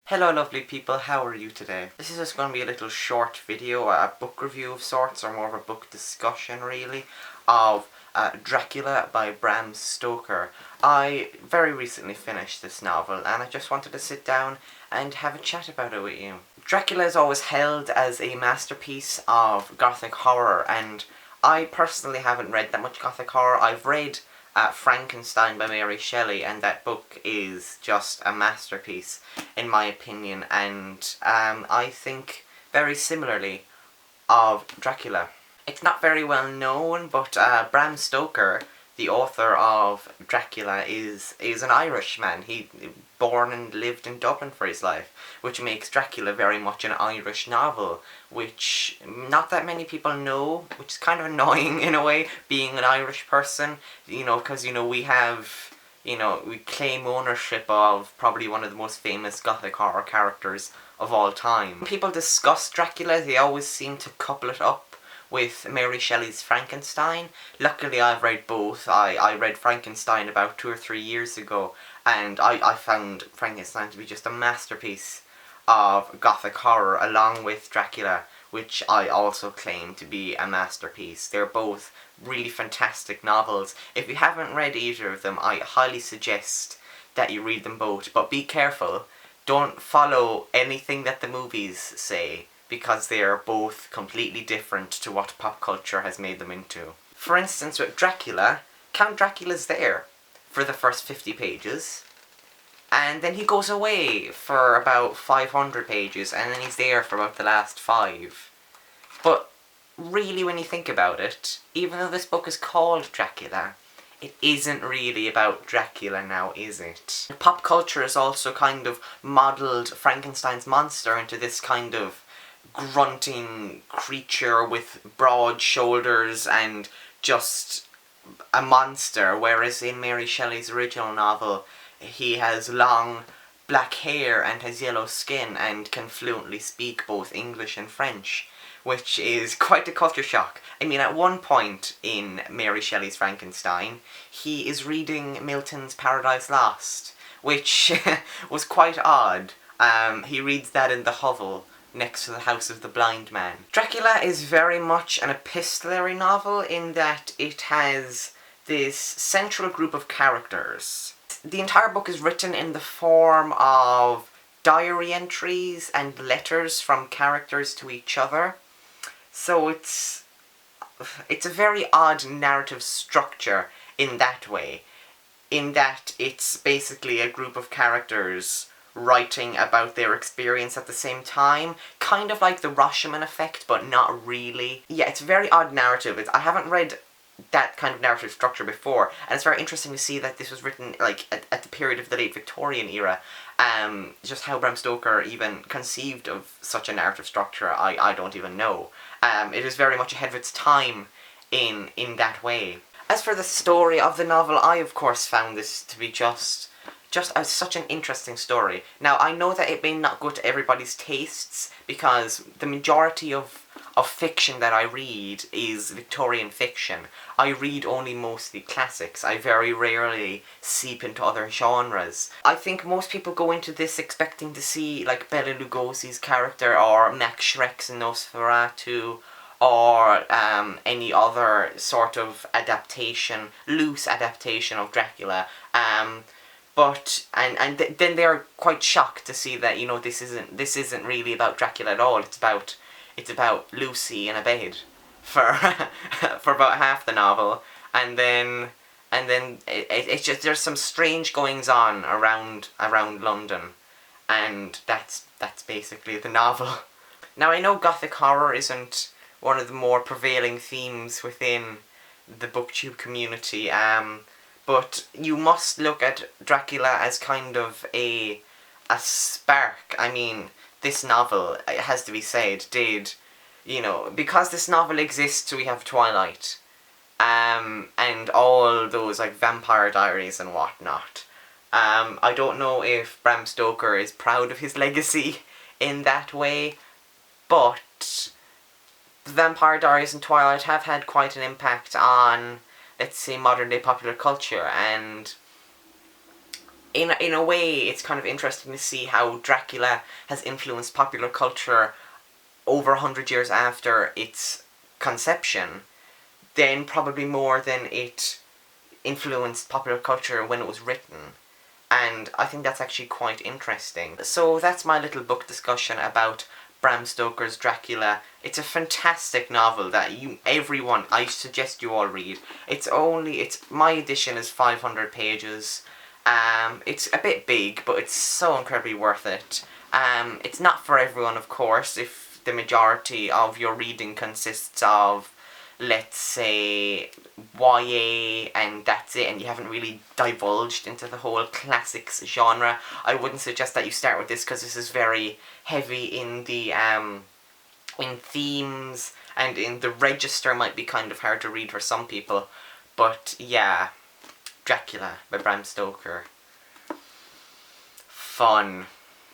Hello lovely people, how are you today? This is just going to be a little short video, a book review of sorts, or more of a book discussion really, of Dracula by Bram Stoker. I very recently finished this novel and I just wanted to sit down and have a chat about it with you. Dracula is always held as a masterpiece of gothic horror, and I personally haven't read that much gothic horror. I've read Frankenstein by Mary Shelley, and that book is just a masterpiece in my opinion, and I think very similarly of Dracula. It's not very well known, but Bram Stoker, the author of Dracula, is an Irishman. He born and lived in Dublin for his life, which makes Dracula very much an Irish novel, which not that many people know, which is kind of annoying in a way, being an Irish person, because, we have, we claim ownership of probably one of the most famous gothic horror characters of all time. When people discuss Dracula, they always seem to couple it up with Mary Shelley's Frankenstein. Luckily I've read both. I read Frankenstein about 2 or 3 years ago, and I found Frankenstein to be just a masterpiece of gothic horror, along with Dracula, which I also claim to be a masterpiece. They're both really fantastic novels. If you haven't read either of them, I highly suggest that you read them both, but be careful. Don't follow anything that the movies say, because they are both completely different to what pop culture has made them into. For instance, with Dracula, Count Dracula's there for the first 50 pages, and then he goes away for about 500 pages, and then he's there for about the last 5. But really, when you think about it, even though this book is called Dracula, it isn't really about Dracula now, is it? Pop culture has also kind of modelled Frankenstein's monster into this kind of grunting creature with broad shoulders and just a monster, whereas in Mary Shelley's original novel he has long black hair and has yellow skin and can fluently speak both English and French, which is quite a culture shock. I mean, at one point in Mary Shelley's Frankenstein, he is reading Milton's Paradise Lost, which was quite odd. He reads that in the hovel next to the House of the Blind Man. Dracula is very much an epistolary novel in that it has this central group of characters. The entire book is written in the form of diary entries and letters from characters to each other. So it's a very odd narrative structure in that way, in that it's basically a group of characters writing about their experience at the same time, kind of like the Rashomon effect, but not really. Yeah, it's a very odd narrative. I haven't read that kind of narrative structure before, and it's very interesting to see that this was written like at the period of the late Victorian era. Just how Bram Stoker even conceived of such a narrative structure, I don't even know. It is very much ahead of its time in that way. As for the story of the novel, I of course found this to be just such an interesting story. Now, I know that it may not go to everybody's tastes, because the majority of fiction that I read is Victorian fiction. I read only mostly classics. I very rarely seep into other genres. I think most people go into this expecting to see, like, Bela Lugosi's character, or Max Schreck's Nosferatu, or any other sort of adaptation, loose adaptation of Dracula. But then they're quite shocked to see that this isn't really about Dracula at all. It's about Lucy in a bed for for about half the novel, and then it's just there's some strange goings on around London, and that's basically the novel. Now, I know gothic horror isn't one of the more prevailing themes within the booktube community. But you must look at Dracula as kind of a spark. I mean, this novel, it has to be said, did, because this novel exists, we have Twilight, and all those, like, Vampire Diaries and whatnot. I don't know if Bram Stoker is proud of his legacy in that way, but the Vampire Diaries and Twilight have had quite an impact on, let's say, modern day popular culture, and in a way, it's kind of interesting to see how Dracula has influenced popular culture over 100 years after its conception, then probably more than it influenced popular culture when it was written. And I think that's actually quite interesting. So that's my little book discussion about Bram Stoker's Dracula. It's a fantastic novel that everyone, I suggest you all read. My edition is 500 pages. It's a bit big, but it's so incredibly worth it. It's not for everyone, of course, if the majority of your reading consists of, let's say, YA, and that's it, and you haven't really divulged into the whole classics genre. I wouldn't suggest that you start with this, because this is very heavy in the, in themes, and in the register might be kind of hard to read for some people. But yeah, Dracula by Bram Stoker. Fun.